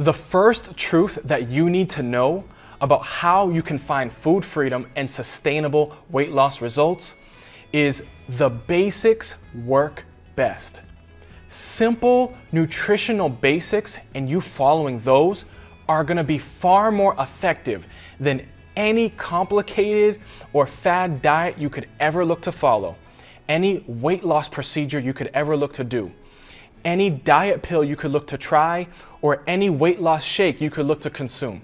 The first truth that you need to know about how you can find food freedom and sustainable weight loss results is the basics work best. Simple nutritional basics and you following those are going to be far more effective than any complicated or fad diet you could ever look to follow, any weight loss procedure you could ever look to do, any diet pill you could look to try, or any weight loss shake you could look to consume.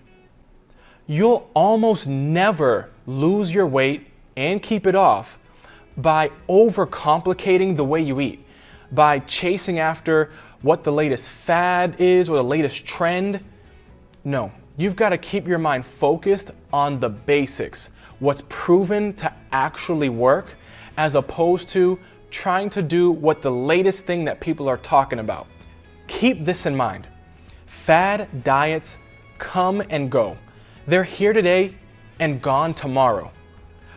You'll almost never lose your weight and keep it off by overcomplicating the way you eat, by chasing after what the latest fad is or the latest trend. No, you've got to keep your mind focused on the basics, what's proven to actually work, as opposed to trying to do what the latest thing that people are talking about. Keep this in mind. Fad diets come and go. They're here today and gone tomorrow.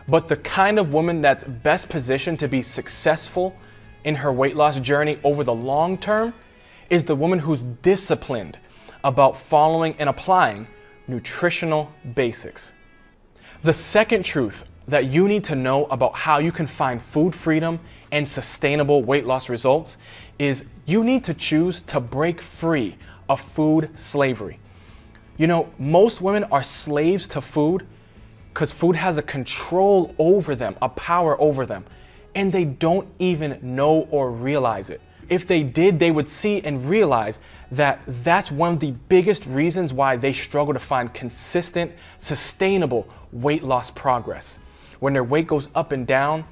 But the kind of woman that's best positioned to be successful in her weight loss journey over the long term is the woman who's disciplined about following and applying nutritional basics. The second truth that you need to know about how you can find food freedom and sustainable weight loss results is you need to choose to break free of food slavery. You know, most women are slaves to food because food has a control over them, a power over them, and they don't even know or realize it. If they did, they would see and realize that that's one of the biggest reasons why they struggle to find consistent, sustainable weight loss progress. When their weight goes up and down,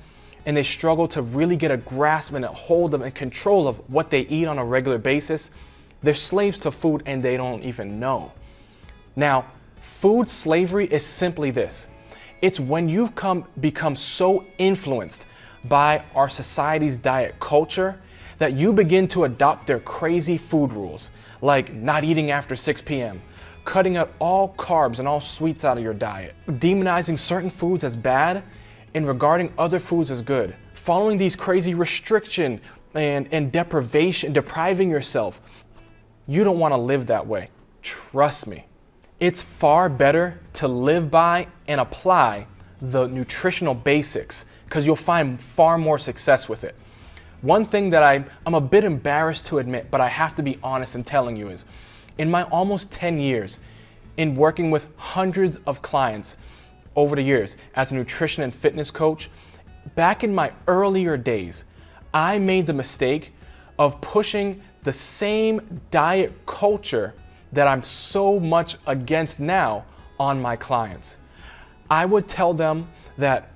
and they struggle to really get a grasp and a hold of and control of what they eat on a regular basis, they're slaves to food and they don't even know. Now, food slavery is simply this. It's when you've become so influenced by our society's diet culture that you begin to adopt their crazy food rules, like not eating after 6 p.m., cutting out all carbs and all sweets out of your diet, demonizing certain foods as bad and regarding other foods as good, following these crazy restriction and depriving yourself. You don't want to live that way. Trust me. It's far better to live by and apply the nutritional basics because you'll find far more success with it. One thing that I'm a bit embarrassed to admit, but I have to be honest in telling you is, in my almost 10 years in working with hundreds of clients over the years as a nutrition and fitness coach, back in my earlier days, I made the mistake of pushing the same diet culture that I'm so much against now on my clients. I would tell them that,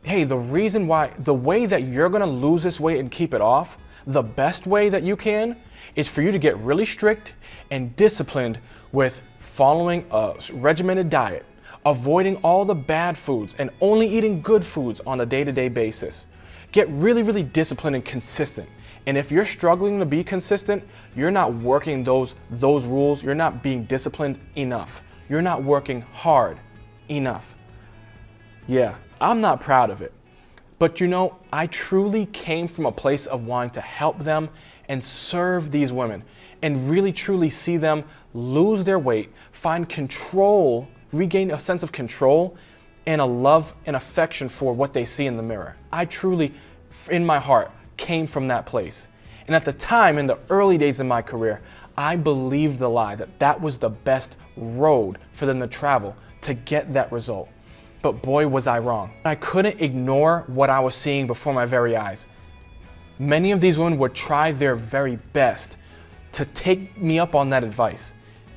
hey, the way that you're gonna lose this weight and keep it off, the best way that you can is for you to get really strict and disciplined with following a regimented diet, avoiding all the bad foods and only eating good foods on a day-to-day basis. Get really, really disciplined and consistent. And if you're struggling to be consistent, you're not working those rules, you're not being disciplined enough. You're not working hard enough. Yeah, I'm not proud of it. But you know, I truly came from a place of wanting to help them and serve these women and really truly see them lose their weight, find control, regain a sense of control and a love and affection for what they see in the mirror. I truly, in my heart, came from that place. And at the time, in the early days of my career, I believed the lie that that was the best road for them to travel to get that result. But boy, was I wrong. I couldn't ignore what I was seeing before my very eyes. Many of these women would try their very best to take me up on that advice.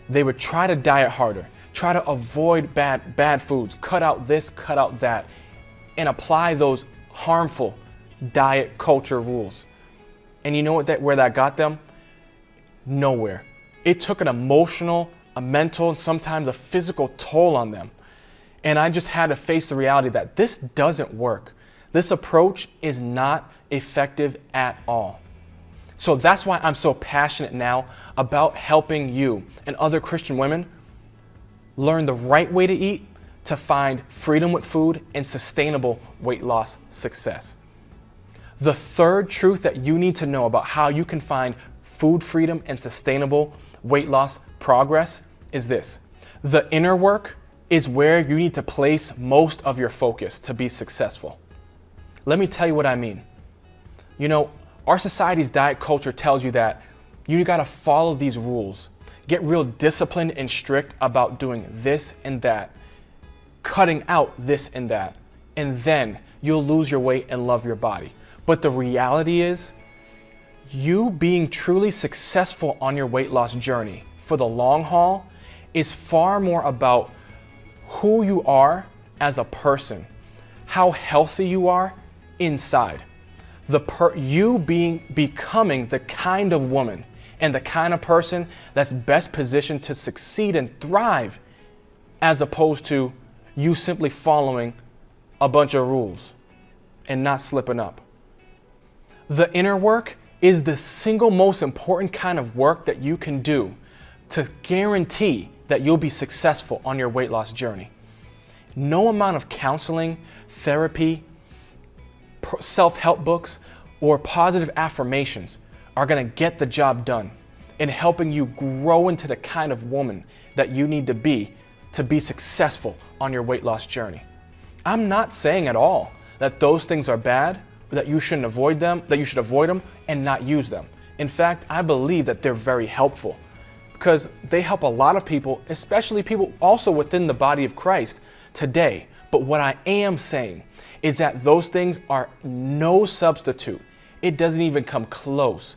They would try to diet harder, try to avoid bad foods, cut out this, cut out that, and apply those harmful diet culture rules. And you know where that got them? Nowhere. It took an emotional, a mental, and sometimes a physical toll on them. And I just had to face the reality that this doesn't work. This approach is not effective at all. So that's why I'm so passionate now about helping you and other Christian women learn the right way to eat to find freedom with food and sustainable weight loss success. The third truth that you need to know about how you can find food freedom and sustainable weight loss progress is this. The inner work is where you need to place most of your focus to be successful. Let me tell you what I mean. You know, our society's diet culture tells you that you gotta follow these rules, get real disciplined and strict about doing this and that, cutting out this and that, and then you'll lose your weight and love your body. But the reality is, you being truly successful on your weight loss journey for the long haul is far more about who you are as a person, how healthy you are inside. Becoming the kind of woman and the kind of person that's best positioned to succeed and thrive, as opposed to you simply following a bunch of rules and not slipping up. The inner work is the single most important kind of work that you can do to guarantee that you'll be successful on your weight loss journey. No amount of counseling, therapy, self-help books, or positive affirmations are gonna get the job done in helping you grow into the kind of woman that you need to be successful on your weight loss journey. I'm not saying at all that those things are bad, or that you shouldn't avoid them, that you should avoid them and not use them. In fact, I believe that they're very helpful because they help a lot of people, especially people also within the body of Christ today. But what I am saying is that those things are no substitute. It doesn't even come close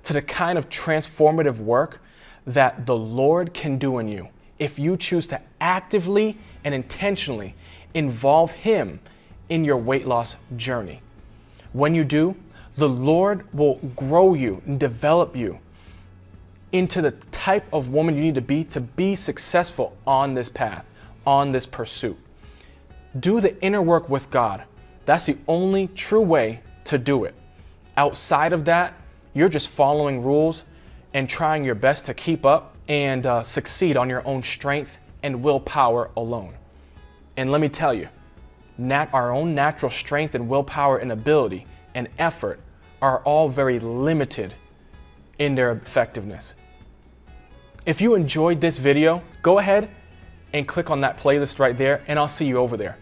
to the kind of transformative work that the Lord can do in you if you choose to actively and intentionally involve Him in your weight loss journey. When you do, the Lord will grow you and develop you into the type of woman you need to be successful on this path, on this pursuit. Do the inner work with God. That's the only true way to do it. Outside of that, you're just following rules and trying your best to keep up and succeed on your own strength and willpower alone. And let me tell you, our own natural strength and willpower and ability and effort are all very limited in their effectiveness. If you enjoyed this video, go ahead and click on that playlist right there, and I'll see you over there.